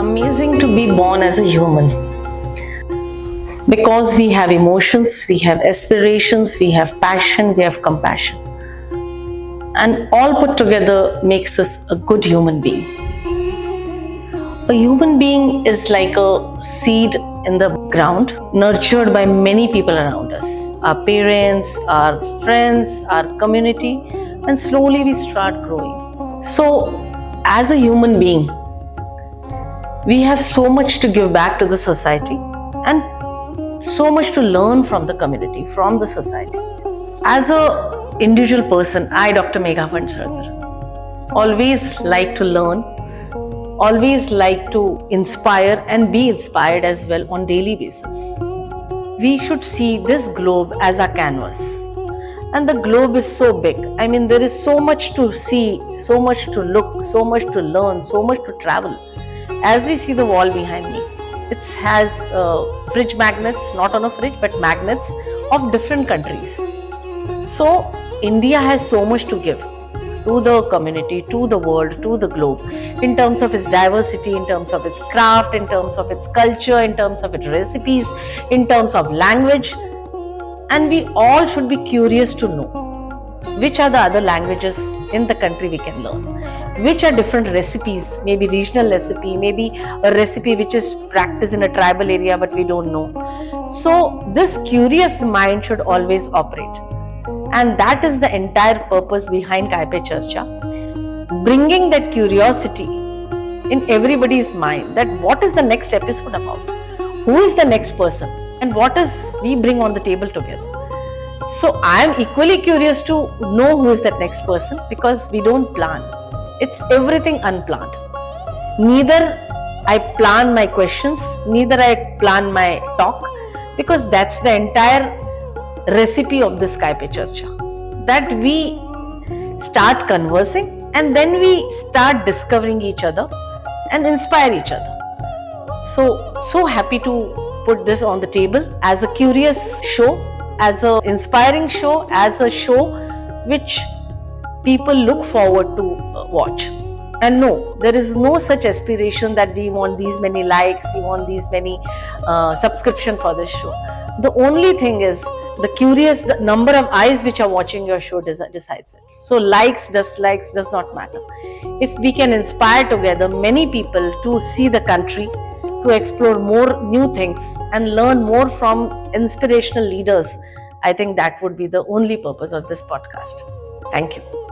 amazing to be born as a human because we have emotions, we have aspirations, we have passion, we have compassion, and all put together makes us a good human being. A human being is like a seed in the ground, nurtured by many people around us, our parents, our friends, our community, and slowly we start growing. So, as a human being, we have so much to give back to the society and so much to learn from the community, from the society. As a individual person, I, Dr. Megha Phansarakar, always like to learn, always like to inspire and be inspired as well on daily basis. We should see this globe as a canvas. And the globe is so big. I mean, there is so much to see, so much to look, so much to learn, so much to travel. As we see the wall behind me, it has fridge magnets, not on a fridge, but magnets of different countries. So, India has so much to give to the community, to the world, to the globe, in terms of its diversity, in terms of its craft, in terms of its culture, in terms of its recipes, in terms of language. And we all should be curious to know which are the other languages in the country we can learn, which are different recipes, maybe regional recipe, maybe a recipe which is practiced in a tribal area but we don't know. So this curious mind should always operate, and that is the entire purpose behind Kai Pe Charcha, bringing that curiosity in everybody's mind, that what is the next episode about, who is the next person, and what is we bring on the table together. So I am equally curious to know who is that next person, because we don't plan. It's everything unplanned. Neither I plan my questions, neither I plan my talk, because that's the entire recipe of this Kai Pe Charcha. That we start conversing and then we start discovering each other and inspire each other. So happy to put this on the table as a curious show, as an inspiring show, as a show which people look forward to watch. And no, there is no such aspiration that we want these many likes, we want these many subscription for this show. The only thing is the number of eyes which are watching your show decides it. So likes, dislikes does not matter. If we can inspire together many people to see the country, to explore more new things and learn more from inspirational leaders, I think that would be the only purpose of this podcast. Thank you.